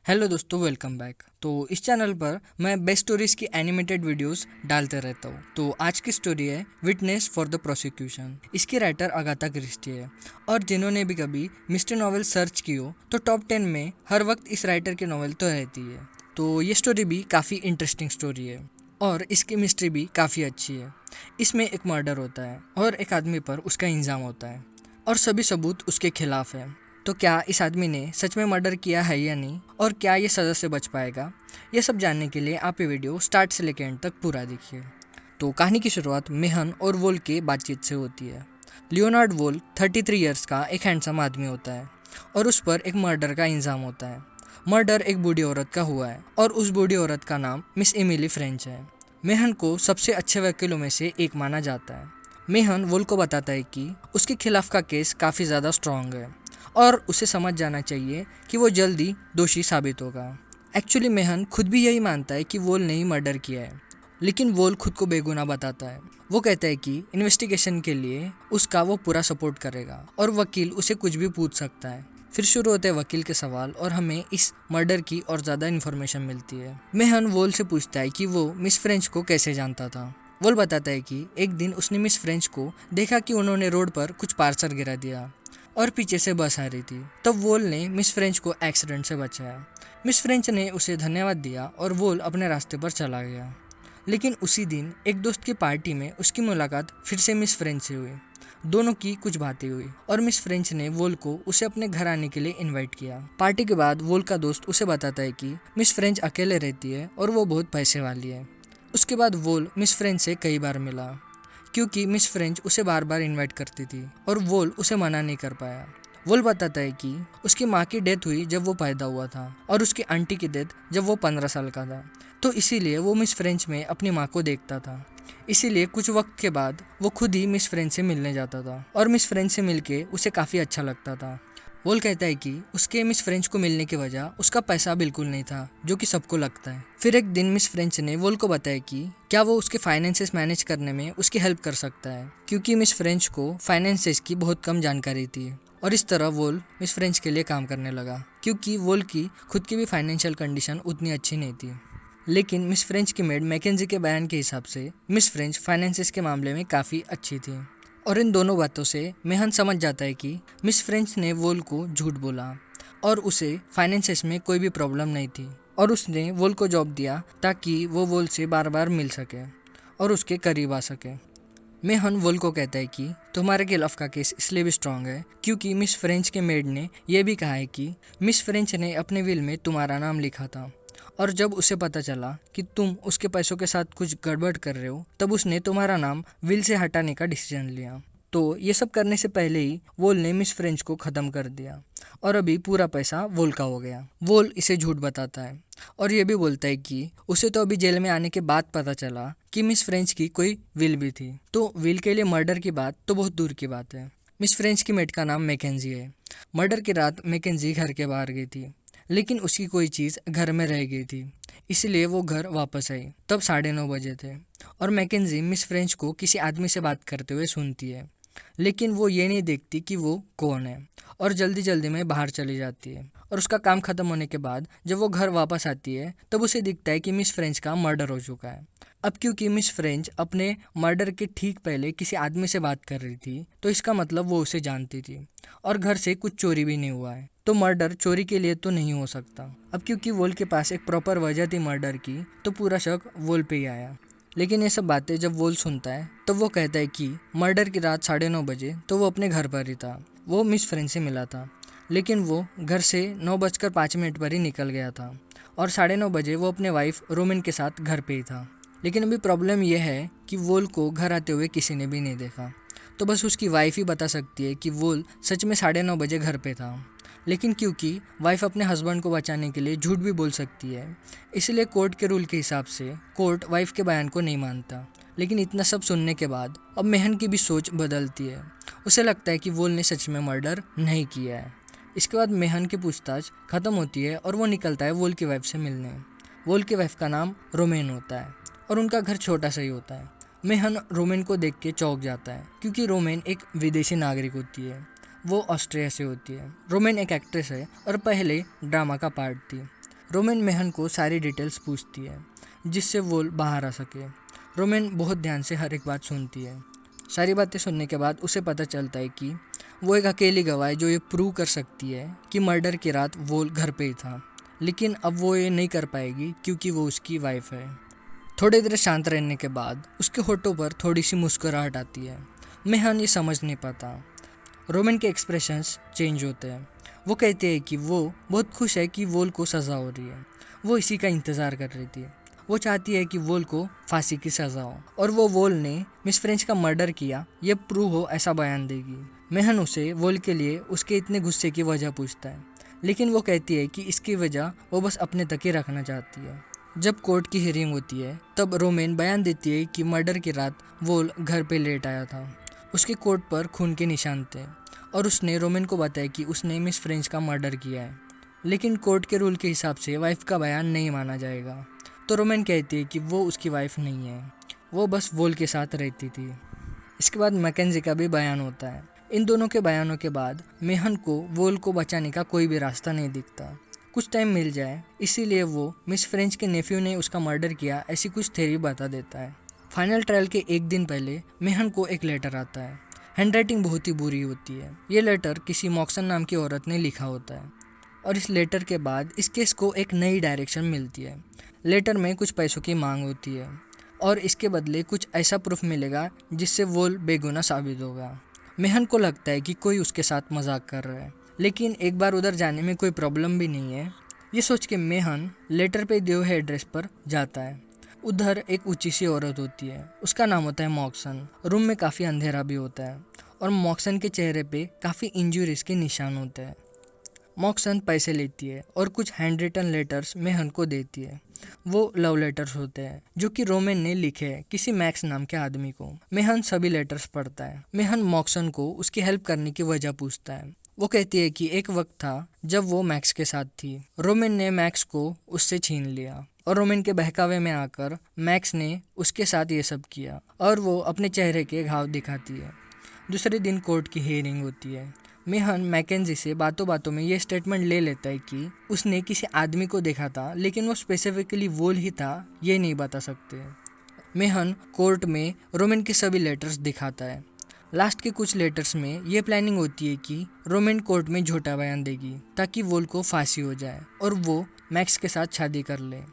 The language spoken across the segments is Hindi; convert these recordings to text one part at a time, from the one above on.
हेलो दोस्तों, वेलकम बैक। तो इस चैनल पर मैं बेस्ट स्टोरीज की एनिमेटेड वीडियोस डालते रहता हूँ। तो आज की स्टोरी है विटनेस फॉर द प्रोसिक्यूशन। इसकी राइटर अगाथा क्रिस्टी है और जिन्होंने भी कभी मिस्ट्री नॉवेल सर्च की हो तो टॉप 10 में हर वक्त इस राइटर की नॉवेल तो रहती है। तो ये स्टोरी भी काफ़ी इंटरेस्टिंग स्टोरी है और इसकी मिस्ट्री भी काफ़ी अच्छी है। इसमें एक मर्डर होता है और एक आदमी पर उसका इल्ज़ाम होता है और सभी सबूत उसके खिलाफ है। तो क्या इस आदमी ने सच में मर्डर किया है या नहीं, और क्या ये सज़ा से बच पाएगा, ये सब जानने के लिए आप ये वीडियो स्टार्ट से लेकर एंड तक पूरा देखिए। तो कहानी की शुरुआत मेहन और वोल के बातचीत से होती है। लियोनार्ड वोल 33 इयर्स का एक हैंडसम आदमी होता है और उस पर एक मर्डर का इल्ज़ाम होता है। मर्डर एक बूढ़ी औरत का हुआ है और उस बूढ़ी औरत का नाम मिस एमिली फ्रेंच है। मेहन को सबसे अच्छे वकीलों में से एक माना जाता है। मेहन वोल को बताता है कि उसके खिलाफ का केस काफ़ी ज़्यादा स्ट्रॉन्ग है और उसे समझ जाना चाहिए कि वो जल्दी दोषी साबित होगा। एक्चुअली मेहन खुद भी यही मानता है कि वोल ने ही मर्डर किया है, लेकिन वोल खुद को बेगुनाह बताता है। वो कहता है कि इन्वेस्टिगेशन के लिए उसका वो पूरा सपोर्ट करेगा और वकील उसे कुछ भी पूछ सकता है। फिर शुरू होते हैं वकील के सवाल और हमें इस मर्डर की और ज़्यादा इन्फॉर्मेशन मिलती है। मेहन वोल से पूछता है कि वो मिस फ्रेंच को कैसे जानता था। वोल बताता है कि एक दिन उसने मिस फ्रेंच को देखा कि उन्होंने रोड पर कुछ पार्सल गिरा दिया और पीछे से बस आ रही थी। तब वोल ने मिस फ्रेंच को एक्सीडेंट से बचाया। मिस फ्रेंच ने उसे धन्यवाद दिया और वोल अपने रास्ते पर चला गया। लेकिन उसी दिन एक दोस्त की पार्टी में उसकी मुलाकात फिर से मिस फ्रेंच से हुई। दोनों की कुछ बातें हुई और मिस फ्रेंच ने वोल को उसे अपने घर आने के लिए इनवाइट किया। पार्टी के बाद वोल का दोस्त उसे बताता है कि मिस फ्रेंच अकेले रहती है और वो बहुत पैसे वाली है। उसके बाद वोल मिस फ्रेंच से कई बार मिला क्योंकि मिस फ्रेंच उसे बार बार इनवाइट करती थी और वोल उसे मना नहीं कर पाया। वोल बताता है कि उसकी माँ की डेथ हुई जब वो पैदा हुआ था और उसकी आंटी की डेथ जब वो 15 साल का था, तो इसीलिए वो मिस फ्रेंच में अपनी माँ को देखता था। इसीलिए कुछ वक्त के बाद वो खुद ही मिस फ्रेंच से मिलने जाता था और मिस फ्रेंच से मिलके उसे काफ़ी अच्छा लगता था। वोल कहता है कि उसके मिस फ्रेंच को मिलने की वजह उसका पैसा बिल्कुल नहीं था, जो कि सबको लगता है। फिर एक दिन मिस फ्रेंच ने वोल को बताया कि क्या वो उसके फाइनेंसेस मैनेज करने में उसकी हेल्प कर सकता है, क्योंकि मिस फ्रेंच को फाइनेंसेस की बहुत कम जानकारी थी। और इस तरह वोल मिस फ्रेंच के लिए काम करने लगा, क्योंकि वोल की खुद की भी फाइनेंशियल कंडीशन उतनी अच्छी नहीं थी। लेकिन मिस फ्रेंच की मेड मैकेंजी के बयान के हिसाब से मिस फ्रेंच फाइनेंसेस के मामले में काफ़ी अच्छी थी। और इन दोनों बातों से मेहन समझ जाता है कि मिस फ्रेंच ने वोल को झूठ बोला और उसे फाइनेंसेस में कोई भी प्रॉब्लम नहीं थी और उसने वोल को जॉब दिया ताकि वो वोल से बार बार मिल सके और उसके करीब आ सके। मेहन वोल को कहता है कि तुम्हारे खिलाफ का केस इसलिए भी स्ट्रांग है क्योंकि मिस फ्रेंच के मेड ने यह भी कहा है कि मिस फ्रेंच ने अपने विल में तुम्हारा नाम लिखा था और जब उसे पता चला कि तुम उसके पैसों के साथ कुछ गड़बड़ कर रहे हो, तब उसने तुम्हारा नाम विल से हटाने का डिसीजन लिया। तो ये सब करने से पहले ही वोल ने मिस फ्रेंच को ख़त्म कर दिया और अभी पूरा पैसा वोल का हो गया। वोल इसे झूठ बताता है और ये भी बोलता है कि उसे तो अभी जेल में आने के बाद पता चला कि मिस फ्रेंच की कोई विल भी थी। तो विल के लिए मर्डर की बात तो बहुत दूर की बात है। मिस फ्रेंच की मेट का नाम मैकेंजी है। मर्डर की रात मैकेंजी घर के बाहर गई थी, लेकिन उसकी कोई चीज़ घर में रह गई थी, इसलिए वो घर वापस आई। तब 9:30 बजे थे और मैकेंजी मिस फ्रेंच को किसी आदमी से बात करते हुए सुनती है, लेकिन वो ये नहीं देखती कि वो कौन है और जल्दी जल्दी में बाहर चली जाती है। और उसका काम ख़त्म होने के बाद जब वो घर वापस आती है तब उसे दिखता है कि मिस फ्रेंच का मर्डर हो चुका है। अब क्योंकि मिस फ्रेंच अपने मर्डर के ठीक पहले किसी आदमी से बात कर रही थी, तो इसका मतलब वो उसे जानती थी और घर से कुछ चोरी भी नहीं हुआ है, तो मर्डर चोरी के लिए तो नहीं हो सकता। अब क्योंकि वोल के पास एक प्रॉपर वजह थी मर्डर की, तो पूरा शक वोल पे ही आया। लेकिन ये सब बातें जब वोल सुनता है तो वो कहता है कि मर्डर की रात 9:30 बजे तो वो अपने घर पर ही था। वो मिस फ्रेंच से मिला था, लेकिन वो घर से 9:05 पर ही निकल गया था और 9:30 बजे वो अपने वाइफ रोमिन के साथ घर पे ही था। लेकिन अभी प्रॉब्लम यह है कि वोल को घर आते हुए किसी ने भी नहीं देखा, तो बस उसकी वाइफ ही बता सकती है कि वोल सच में 9:30 बजे घर पे था। लेकिन क्योंकि वाइफ अपने हस्बैंड को बचाने के लिए झूठ भी बोल सकती है, इसलिए कोर्ट के रूल के हिसाब से कोर्ट वाइफ के बयान को नहीं मानता। लेकिन इतना सब सुनने के बाद अब मेहन की भी सोच बदलती है। उसे लगता है कि वोल ने सच में मर्डर नहीं किया है। इसके बाद मेहन की पूछताछ खत्म होती है और वो निकलता है वोल की वाइफ से मिलने। वोल की वाइफ का नाम रोमेन होता है और उनका घर छोटा सा ही होता है। मेहन रोमेन को देख के चौंक जाता है क्योंकि रोमेन एक विदेशी नागरिक होती है। वो ऑस्ट्रिया से होती है। रोमेन एक एक्ट्रेस है और पहले ड्रामा का पार्ट थी। रोमेन मेहन को सारी डिटेल्स पूछती है जिससे वो बाहर आ सके। रोमेन बहुत ध्यान से हर एक बात सुनती है। सारी बातें सुनने के बाद उसे पता चलता है कि वो एक अकेली गवाह है जो ये प्रूव कर सकती है कि मर्डर की रात वो घर पे ही था, लेकिन अब वो ये नहीं कर पाएगी क्योंकि वो उसकी वाइफ है। थोड़ी देर शांत रहने के बाद उसके होठों पर थोड़ी सी मुस्कुराहट आती है। मेहन ये समझ नहीं पाता। रोमेन के एक्सप्रेशंस चेंज होते हैं। वो कहती है कि वो बहुत खुश है कि वोल को सज़ा हो रही है। वो इसी का इंतज़ार कर रही थी। वो चाहती है कि वोल को फांसी की सज़ा हो और वो वोल ने मिस फ्रेंच का मर्डर किया ये प्रूव हो ऐसा बयान देगी। मेहन उसे वोल के लिए उसके इतने गुस्से की वजह पूछता है, लेकिन वो कहती है कि इसकी वजह वो बस अपने तक ही रखना चाहती है। जब कोर्ट की हियरिंग होती है तब रोमेन बयान देती है कि मर्डर की रात वोल घर पे लेट आया था। उसके कोट पर खून के निशान थे और उसने रोमेन को बताया कि उसने मिस फ्रेंच का मर्डर किया है, लेकिन कोर्ट के रूल के हिसाब से वाइफ का बयान नहीं माना जाएगा। तो रोमेन कहती है कि वो उसकी वाइफ नहीं है, वो बस वोल के साथ रहती थी। इसके बाद मैकेंजी का भी बयान होता है। इन दोनों के बयानों के बाद मेहन को वोल को बचाने का कोई भी रास्ता नहीं दिखता। कुछ टाइम मिल जाए इसीलिए वो मिस फ्रेंच के नेफ्यू ने उसका मर्डर किया ऐसी कुछ थ्योरी बता देता है। फाइनल ट्रायल के एक दिन पहले मेहन को एक लेटर आता है। हैंडराइटिंग बहुत ही बुरी होती है। ये लेटर किसी मॉक्सन नाम की औरत ने लिखा होता है और इस लेटर के बाद इस केस को एक नई डायरेक्शन मिलती है। लेटर में कुछ पैसों की मांग होती है और इसके बदले कुछ ऐसा प्रूफ मिलेगा जिससे वोल बेगुनाह साबित होगा। मेहन को लगता है कि कोई उसके साथ मजाक कर रहा है, लेकिन एक बार उधर जाने में कोई प्रॉब्लम भी नहीं है। ये सोच के मेहन लेटर पे दिए हुए एड्रेस पर जाता है। उधर एक ऊंची सी औरत होती है, उसका नाम होता है मॉक्सन। रूम में काफ़ी अंधेरा भी होता है और मॉक्सन के चेहरे पे काफ़ी इंजुरीज के निशान होते हैं। मॉक्सन पैसे लेती है और कुछ हैंड रिटन लेटर्स मेहन को देती है। वो लव लेटर्स होते हैं जो कि रोमेन ने लिखे हैं किसी मैक्स नाम के आदमी को। मेहन सभी लेटर्स पढ़ता है। मेहन मॉक्सन को उसकी हेल्प करने की वजह पूछता है। वो कहती है कि एक वक्त था जब वो मैक्स के साथ थी। रोमेन ने मैक्स को उससे छीन लिया और रोमेन के बहकावे में आकर मैक्स ने उसके साथ ये सब किया और वो अपने चेहरे के घाव दिखाती है। दूसरे दिन कोर्ट की हियरिंग होती है। मेहन मैकेंजी से बातों बातों में ये स्टेटमेंट ले लेता है कि उसने किसी आदमी को देखा था, लेकिन वो स्पेसिफिकली वोल ही था ये नहीं बता सकते। मेहन कोर्ट में रोमेन के सभी लेटर्स दिखाता है। लास्ट के कुछ लेटर्स में ये प्लानिंग होती है कि रोमेन कोर्ट में झूठा बयान देगी ताकि वोल को फांसी हो जाए और वो मैक्स के साथ शादी कर ले।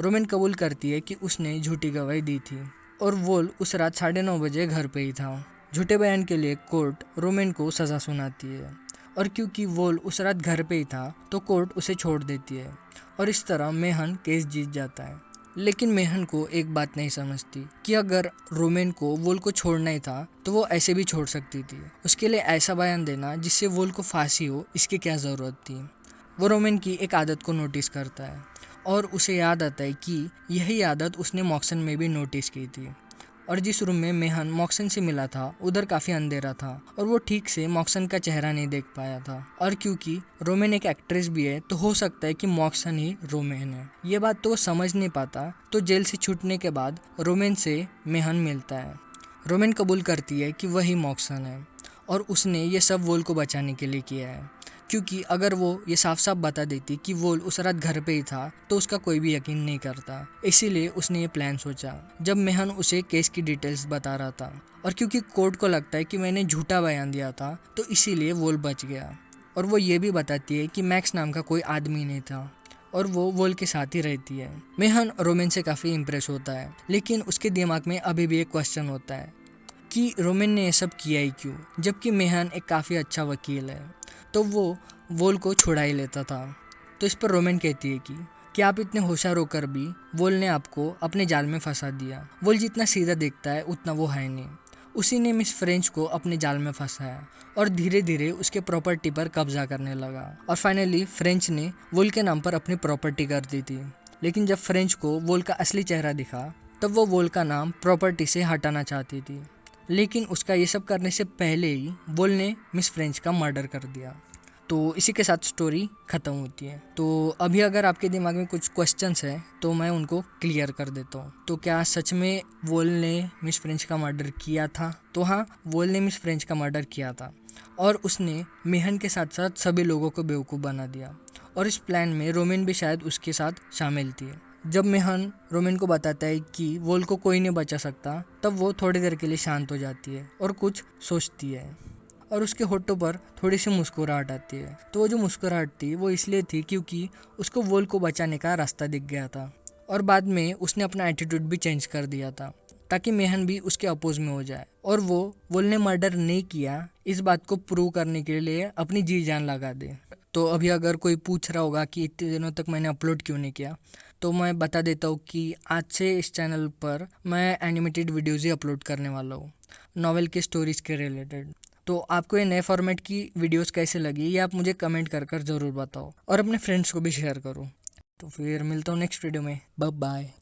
रोमेन कबूल करती है कि उसने झूठी गवाही दी थी और वोल उस रात 9:30 बजे घर पे ही था। झूठे बयान के लिए कोर्ट रोमेन को सज़ा सुनाती है और क्योंकि वोल उस रात घर पे ही था तो कोर्ट उसे छोड़ देती है और इस तरह मेहन केस जीत जाता है। लेकिन मेहन को एक बात नहीं समझती कि अगर रोमेन को वोल को छोड़ना ही था तो वो ऐसे भी छोड़ सकती थी। उसके लिए ऐसा बयान देना जिससे वोल को फांसी हो, इसकी क्या ज़रूरत थी। वो रोमेन की एक आदत को नोटिस करता है और उसे याद आता है कि यही आदत उसने मॉक्सन में भी नोटिस की थी। और जिस रूम में मेहन मॉक्सन से मिला था उधर काफ़ी अंधेरा था और वो ठीक से मॉक्सन का चेहरा नहीं देख पाया था। और क्योंकि रोमेन एक एक्ट्रेस भी है तो हो सकता है कि मॉक्सन ही रोमेन है। ये बात तो वो समझ नहीं पाता। तो जेल से छूटने के बाद रोमेन से मेहन मिलता है। रोमेन कबूल करती है कि वही मॉक्सन है और उसने ये सब वोल को बचाने के लिए किया है, क्योंकि अगर वो ये साफ साफ बता देती कि वोल उस रात घर पे ही था तो उसका कोई भी यकीन नहीं करता। इसीलिए उसने ये प्लान सोचा। जब मेहन उसे केस की डिटेल्स बता रहा था और क्योंकि कोर्ट को लगता है कि मैंने झूठा बयान दिया था तो इसीलिए वोल बच गया। और वो ये भी बताती है कि मैक्स नाम का कोई आदमी नहीं था और वो वोल के साथ ही रहती है। मेहन रोमेन से काफ़ी इम्प्रेस होता है, लेकिन उसके दिमाग में अभी भी एक क्वेश्चन होता है कि रोमेन ने ये सब किया ही क्यों, जबकि मेहन एक काफ़ी अच्छा वकील है तो वो वोल को छुड़ा ही लेता था। तो इस पर रोमेन कहती है कि आप इतने होशियार होकर भी वोल ने आपको अपने जाल में फंसा दिया। वोल जितना सीधा दिखता है उतना वो है नहीं। उसी ने मिस फ्रेंच को अपने जाल में फंसाया और धीरे धीरे उसके प्रॉपर्टी पर कब्जा करने लगा और फाइनली फ्रेंच ने वोल के नाम पर अपनी प्रॉपर्टी कर दी थी। लेकिन जब फ्रेंच को वोल का असली चेहरा दिखा तब वो वोल का नाम प्रॉपर्टी से हटाना चाहती थी, लेकिन उसका ये सब करने से पहले ही वोल ने मिस फ्रेंच का मर्डर कर दिया। तो इसी के साथ स्टोरी ख़त्म होती है। तो अभी अगर आपके दिमाग में कुछ क्वेश्चंस हैं तो मैं उनको क्लियर कर देता हूँ। तो क्या सच में वोल ने मिस फ्रेंच का मर्डर किया था? तो हाँ, वोल ने मिस फ्रेंच का मर्डर किया था और उसने मेहन के साथ साथ सभी लोगों को बेवकूफ़ बना दिया। और इस प्लान में रोमेन भी शायद उसके साथ शामिल थी। जब मेहन रोमेन को बताता है कि वोल को कोई नहीं बचा सकता, तब वो थोड़ी देर के लिए शांत हो जाती है और कुछ सोचती है और उसके होठों पर थोड़ी सी मुस्कुराहट आती है। तो वो जो मुस्कुराहट थी वो इसलिए थी क्योंकि उसको वोल को बचाने का रास्ता दिख गया था और बाद में उसने अपना एटीट्यूड भी चेंज कर दिया था ताकि मेहन भी उसके अपोज में हो जाए और वो वोल ने मर्डर नहीं किया इस बात को प्रूव करने के लिए अपनी जी जान लगा दे। तो अभी अगर कोई पूछ रहा होगा कि इतने दिनों तक मैंने अपलोड क्यों नहीं किया, तो मैं बता देता हूँ कि आज से इस चैनल पर मैं एनिमेटेड वीडियोज़ ही अपलोड करने वाला हूँ, नॉवेल के स्टोरीज़ के रिलेटेड। तो आपको ये नए फॉर्मेट की वीडियोस कैसे लगी ये आप मुझे कमेंट कर ज़रूर बताओ और अपने फ्रेंड्स को भी शेयर करो। तो फिर मिलता हूँ नेक्स्ट वीडियो में। Bye bye.